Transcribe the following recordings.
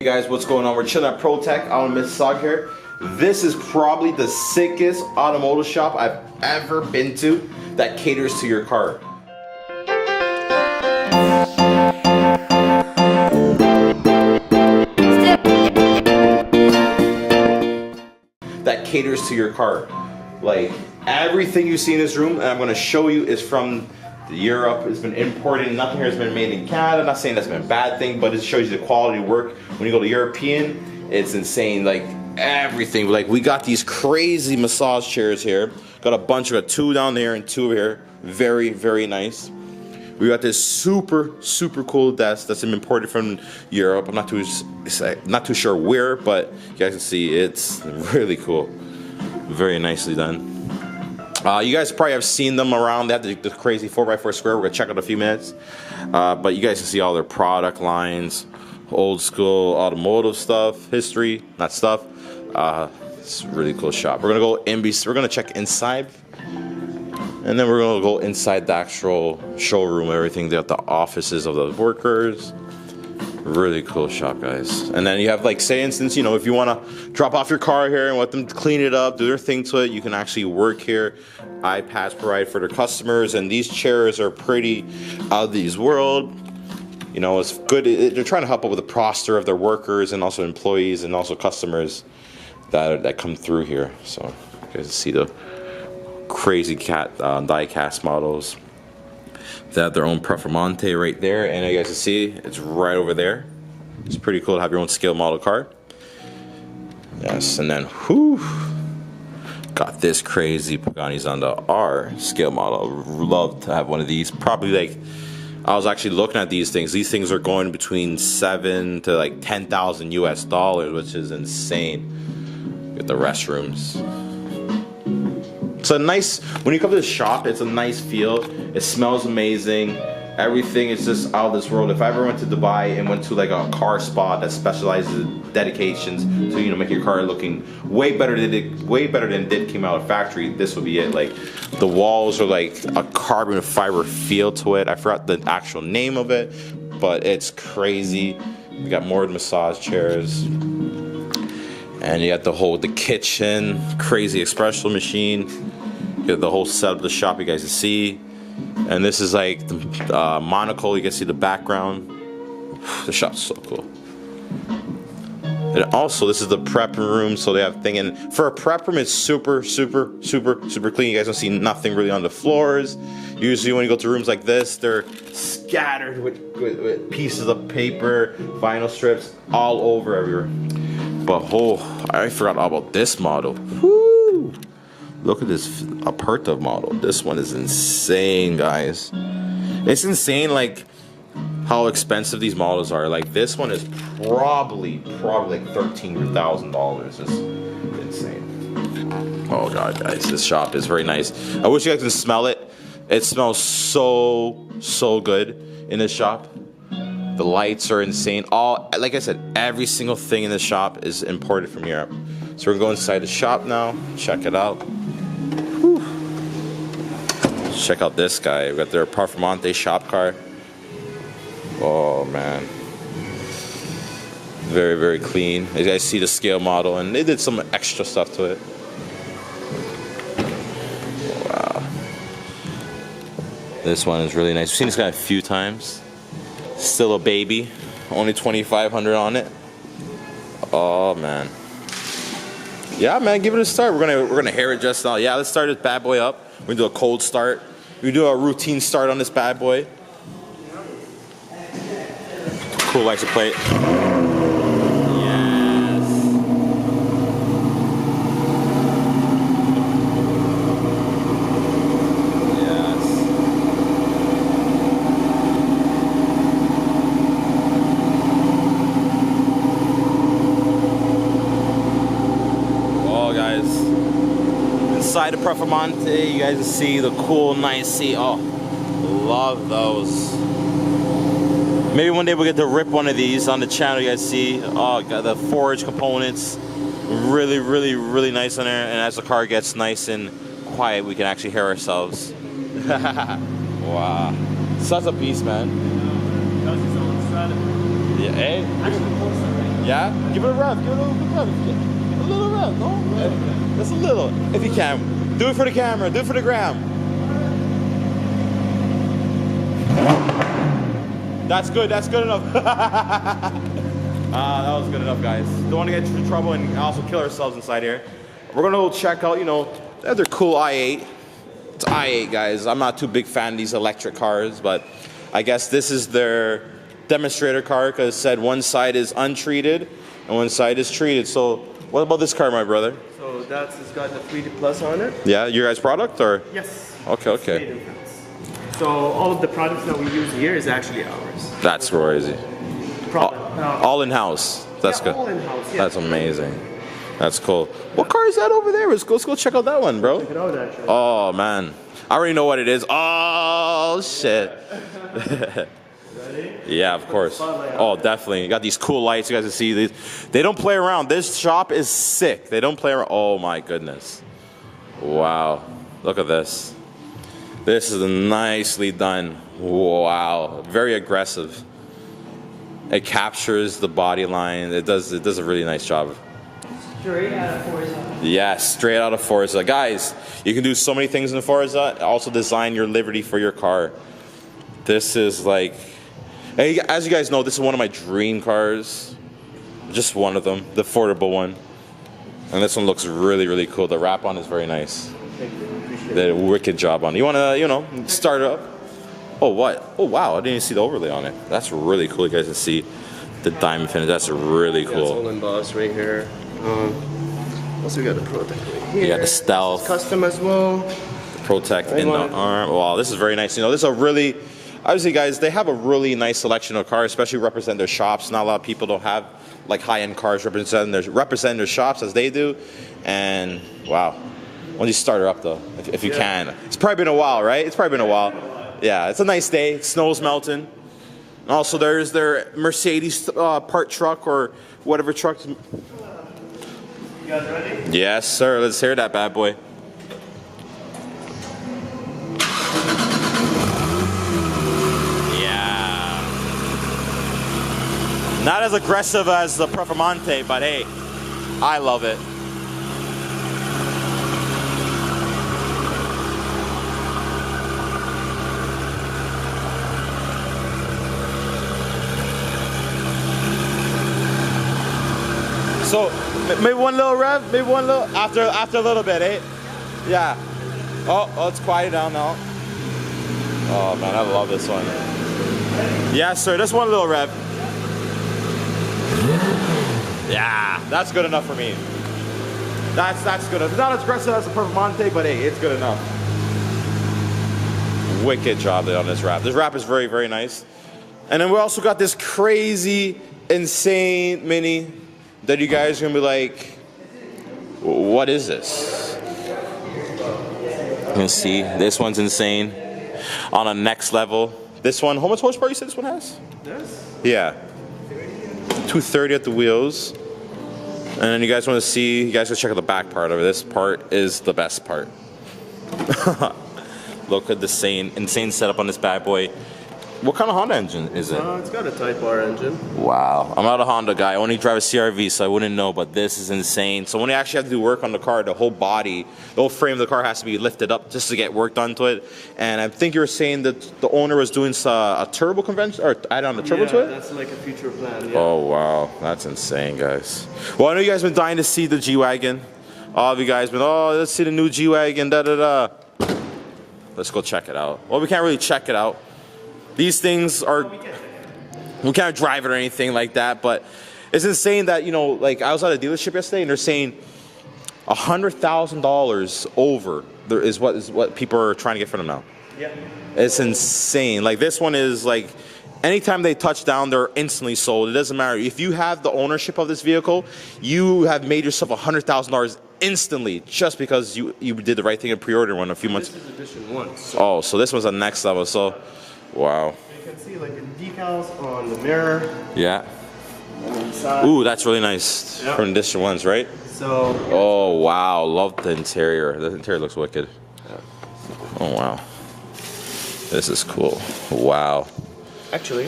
Hey guys, what's going on? We're chilling at ProTech out in Mississauga here. This is probably the sickest automotive shop I've ever been to that caters to your car. That caters to your car. Like everything you see in this room, and I'm going to show you, is from Europe. It's been imported. Nothing here has been made in Canada. I'm not saying that's been a bad thing, but it shows you the quality of work. When you go to European, it's insane. Like everything. Like we got these crazy massage chairs here. Got a bunch of two down there and two over here. Very, very nice. We got this super cool desk that's been imported from Europe. I'm not too sure where, but you guys can see it's really cool. Very nicely done. You guys probably have seen them around. They have the crazy 4x4 square. We're gonna check out in a few minutes. But you guys can see all their product lines, old school automotive stuff, history, not stuff. It's a really cool shop. We're gonna go we're gonna check inside, and then we're gonna go inside the actual showroom. Everything. They have the offices of the workers. Really cool shop, guys. And then you have, like, say instance, you know, if you want to drop off your car here and let them clean it up, do their thing to it, you can actually work here. iPads provide for their customers, and these chairs are pretty out of this world. You know, it's good. They're trying to help out with the roster of their workers and also employees and also customers that come through here. So you guys see the crazy die-cast models. They have their own Performante right there, and you guys can see it's right over there. It's pretty cool to have your own scale model car. Yes, and then got this crazy Pagani's on the R scale model. I would love to have one of these. Probably, like, I was actually looking at these things. These things are going between $7,000 to like $10,000 US, which is insane. Get the restrooms. It's a nice, when you come to the shop, it's a nice feel. It smells amazing. Everything is just out of this world. If I ever went to Dubai and went to like a car spot that specializes in dedications to, you know, make your car looking way better than it did came out of factory, this would be it. Like the walls are like a carbon fiber feel to it. I forgot the actual name of it, but it's crazy. We got more massage chairs. And you got the kitchen, crazy espresso machine. You got the whole setup of the shop, you guys can see. And this is like the monocle, you can see the background. The shop's so cool. And also, this is the prep room, so they have thing. And for a prep room, it's super clean. You guys don't see nothing really on the floors. Usually when you go to rooms like this, they're scattered with pieces of paper, vinyl strips, all over everywhere. But I forgot all about this model. Woo! Look at this Aperta model. This one is insane, guys. It's insane, like how expensive these models are. Like this one is probably like $13,000. It's insane. Oh god, guys, this shop is very nice. I wish you guys could smell it. It smells so good in this shop. The lights are insane. Like I said, every single thing in the shop is imported from Europe. So we're going to go inside the shop now. Check it out. Whew. Check out this guy. We got their Performante shop car. Oh man, very clean. You guys see the scale model, and they did some extra stuff to it. Wow. This one is really nice. We've seen this guy a few times. Still a baby, only 2,500 on it. Oh man, yeah man, give it a start. We're gonna hair it just now. Yeah, let's start this bad boy up. We're gonna do a cold start. We do a routine start on this bad boy. Cool license plate. Inside the Performante, you guys can see the cool, nice seat. Oh, love those. Maybe one day we'll get to rip one of these on the channel. You guys see, oh, got the forged components, really nice on there. And as the car gets nice and quiet, we can actually hear ourselves. Wow, such a beast, man. Yeah, hey. Actually, Yeah? Give it a rev. Give it a little rev. A little rev. No? Just a little. If you can. Do it for the camera. Do it for the gram. That's good. That's good enough. That was good enough, guys. Don't want to get into trouble and also kill ourselves inside here. We're going to go check out, you know, they're cool i8. It's i8, guys. I'm not too big fan of these electric cars, but I guess this is their demonstrator car because it said one side is untreated and one side is treated. So what about this car, my brother? So it's got the 3D Plus on it. Yeah, your guys' product or? Yes. Okay, okay. So all of the products that we use here is actually ours. That's crazy. All in-house. That's good. All in-house, yeah. That's amazing. That's cool. What car is that over there? Let's go check out that one, bro. Check it out, actually. Oh, man. I already know what it is. Oh, shit. Ready? Yeah, of course. Oh, definitely. You got these cool lights. You guys can see these. They don't play around. This shop is sick. They don't play around. Oh, my goodness. Wow. Look at this. This is nicely done. Wow. Very aggressive. It captures the body line. It does a really nice job. Straight out of Forza. Yeah, straight out of Forza. Guys, you can do so many things in Forza. Also design your Liberty for your car. This is like, as you guys know, this is one of my dream cars. Just one of them, the affordable one. And this one looks really, really cool. The wrap on is very nice. Thank you. Appreciate it. They did a wicked job on it. You want to, you know, start it up? Oh, what? Oh, wow. I didn't even see the overlay on it. That's really cool. You guys can see the diamond finish. That's really cool. It's all embossed right here. Also, we got the ProTech right here. You got the stealth. It's custom as well. The ProTech in the arm. Wow, this is very nice. You know, this is a really, obviously, guys, they have a really nice selection of cars, especially represent their shops. Not a lot of people don't have like high-end cars representing their shops as they do. And wow, when you start her up though, if you can. It's probably been a while, right? It's probably been a while. Yeah, it's a nice day. Snow's melting. And also, there's their Mercedes part truck or whatever truck. You guys ready? Yes, sir. Let's hear that bad boy. Yeah. Not as aggressive as the Performante, but hey, I love it. So maybe one little rev, maybe one little after a little bit, eh? Yeah. Oh, it's quiet down now. Oh man, I love this one. Yes, sir. Just one little rev. Yeah, that's good enough for me. That's good. It's not as aggressive as the Performante, but hey, it's good enough. Wicked job there on this wrap. This wrap is very, very nice. And then we also got this crazy, insane Mini that you guys are gonna be like, what is this? You can see this one's insane. On a next level. This one, how much horsepower you said this one has? This? Yeah. 230 at the wheels. And then you guys want to see, you guys can check out the back part of it. This part is the best part. Look at the insane setup on this bad boy. What kind of Honda engine is it? It's got a Type R engine. Wow. I'm not a Honda guy. I only drive a CR-V, so I wouldn't know, but this is insane. So when you actually have to do work on the car, the whole body, the whole frame of the car has to be lifted up just to get work done to it. And I think you were saying that the owner was doing a turbo convention, or add on a turbo to it? That's like a future plan, yeah. Oh, wow. That's insane, guys. Well, I know you guys been dying to see the G-Wagon. All of you guys been, oh, let's see the new G-Wagon, da-da-da. Let's go check it out. Well, we can't really check it out. These things are, we can't drive it or anything like that, but it's insane that, you know, like I was at a dealership yesterday and they're saying $100,000 over is what people are trying to get for them now. Yeah. It's insane. Like this one is like, anytime they touch down, they're instantly sold. It doesn't matter. If you have the ownership of this vehicle, you have made yourself $100,000 instantly just because you did the right thing and pre-ordered one a few months. This is edition 1. So oh, so this was the next level. So, wow. you can see like the decals on the mirror. Yeah. Inside. Ooh, that's really nice. Yep. From edition ones, right? So. Oh, wow. Love the interior. The interior looks wicked. Yeah. Oh, wow. This is cool. Wow. Actually.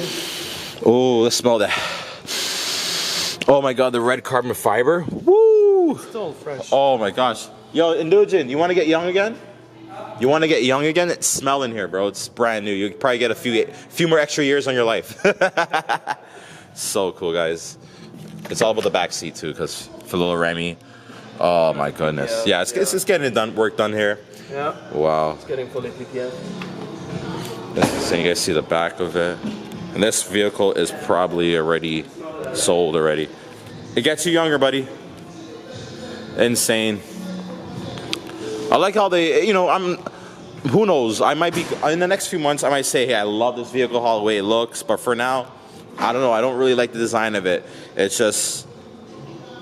Oh, let's smell that. Oh my god, the red carbon fiber. Woo! Still fresh. Oh my gosh. Yo, Indulgent, you want to get young again? You want to get young again? It's smelling here, bro. It's brand new. You probably get a few more extra years on your life. So cool, guys. It's all about the back seat too, because for little Remy. Oh my goodness. Yeah, it's getting work done here. Yeah. Wow. It's getting fully PPF. So you guys see the back of it. And this vehicle is probably already sold already. It gets you younger, buddy. Insane. I like how they, who knows, I might be, in the next few months, I might say, hey, I love this vehicle, how the way it looks, but for now, I don't know, I don't really like the design of it. It's just,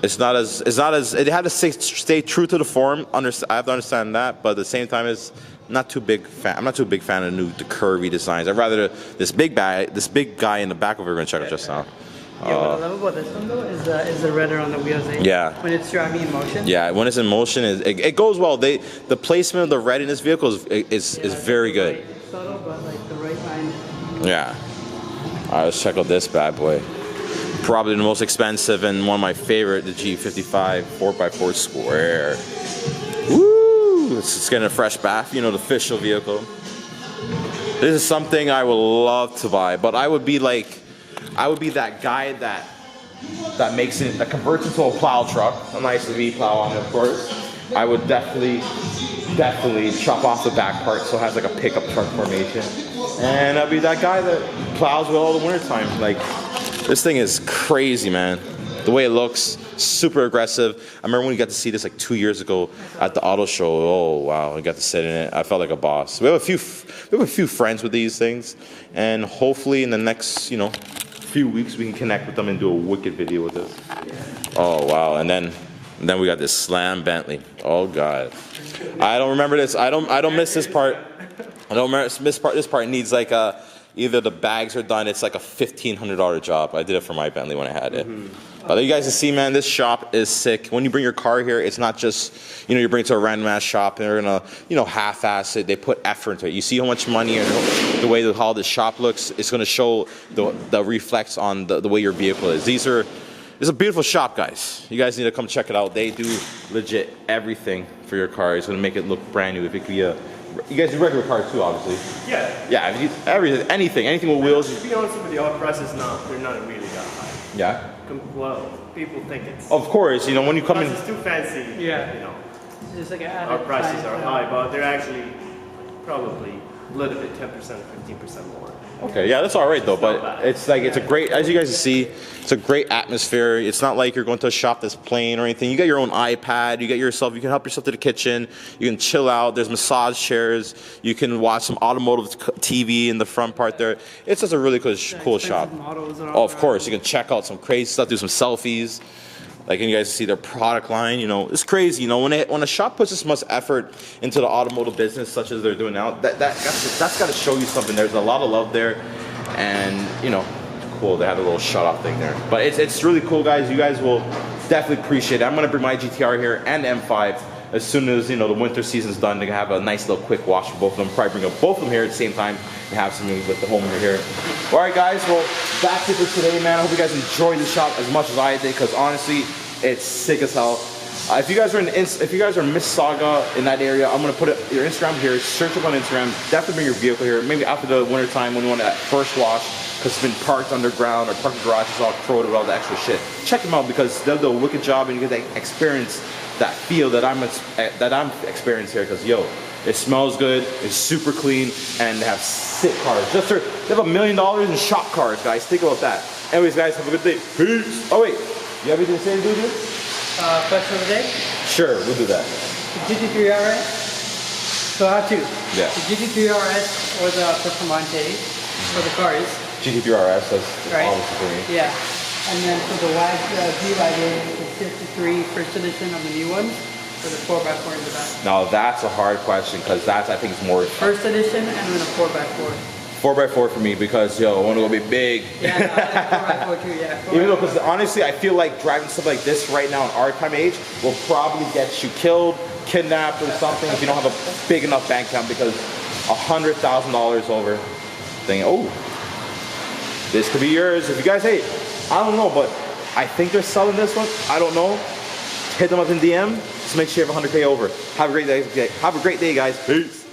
it had to stay true to the form, I have to understand that, but at the same time, I'm not too big fan of the curvy designs. I'd rather this big guy in the back of it, we're going to check out just now. Yeah, what I love about this one though is the rudder on the wheels. Yeah. When it's driving in motion. Yeah, when it's in motion, it goes well. The placement of the red in this vehicle is very good. Right. It's subtle, but like the right line. Yeah. All right, let's check out this bad boy. Probably the most expensive and one of my favorite, the G55 4x4 Square. Woo! It's getting a fresh bath. The official vehicle. This is something I would love to buy, but I would be that guy that converts into a plow truck, a nice V plow on it, of course. I would definitely chop off the back part so it has like a pickup truck formation. And I'd be that guy that plows with all the wintertime. Like, this thing is crazy, man. The way it looks, super aggressive. I remember when we got to see this like 2 years ago at the auto show. Oh wow, we got to sit in it. I felt like a boss. We have a few friends with these things, and hopefully in the next few weeks we can connect with them and do a wicked video with this. Oh wow, and then we got this slam Bentley. Oh god, I don't remember this. I don't miss this part. This part needs like either the bags are done. It's like a $1,500 job. I did it for my Bentley when I had it. But you guys can see, man, this shop is sick. When you bring your car here, it's not just, you bring it to a random ass shop and they're gonna, half-ass it. They put effort into it. You see how much money and the way how this shop looks, it's gonna show the reflex on the way your vehicle is. It's a beautiful shop, guys. You guys need to come check it out. They do legit everything for your car. It's gonna make it look brand new. If it could be you guys do regular cars too, obviously. Yeah. Yeah, everything, anything with wheels. To be honest with you, our prices they're not really that high. Yeah. Well, people think it's. Of course, when you come in. It's too fancy. Yeah. It's like our prices are high, but they're actually probably a little bit 10%, 15% more. Okay, yeah, that's all right though. But it's like it's a great, as you guys can see, it's a great atmosphere. It's not like you're going to a shop that's plain or anything. You got your own iPad. You can help yourself to the kitchen. You can chill out. There's massage chairs. You can watch some automotive TV in the front part there. It's just a really cool shop. Oh, of course, you can check out some crazy stuff. Do some selfies. Like, and you guys see their product line, it's crazy, when a shop puts this much effort into the automotive business, such as they're doing now, that's got to show you something. There's a lot of love there, and cool. They have a little shut-off thing there, but it's really cool, guys. You guys will definitely appreciate it. I'm gonna bring my GTR here and the M5 as soon as the winter season's done. To have a nice little quick wash for both of them. Probably bring up both of them here at the same time and have some with the homeowner here. All right, guys. Well, that's it for today, man. I hope you guys enjoyed the shop as much as I did, because honestly, it's sick as hell. If you guys are in Mississauga in that area, I'm gonna put your Instagram here. Search up on Instagram. Definitely bring your vehicle here. Maybe after the winter time when you want that first wash, because it's been parked underground or parked in the garage, it's all corroded with all the extra shit. Check them out, because they'll do a wicked job and you get that experience, that feel that I'm experiencing here. Because it smells good, it's super clean, and they have sick cars. They have $1 million in shop cars, guys. Think about that. Anyways, guys, have a good day. Peace. Oh wait, you have anything to say, dude? Question of the day? Sure, we'll do that. The GT3 RS. So I have two. Yeah. The GT3 RS or the Performante for the cars. GT3 RS, that's right. obviously for me. Yeah. And then for the G-Wagon, the 53 first edition of the new ones, for the 4x4 in the back. Now that's a hard question, because I think it's more first edition and then a 4x4. 4x4 for me, because I want to go be big. Yeah, no, 4x4 too, yeah. Even though, because honestly, I feel like driving stuff like this right now in our time age will probably get you killed, kidnapped, or something if you don't have a big enough bank account, because $100,000 over thing. Oh, this could be yours. If you guys, hey, I don't know, but I think they're selling this one. I don't know. Hit them up in DM. Just make sure you have 100K over. Have a great day. Have a great day, guys. Peace.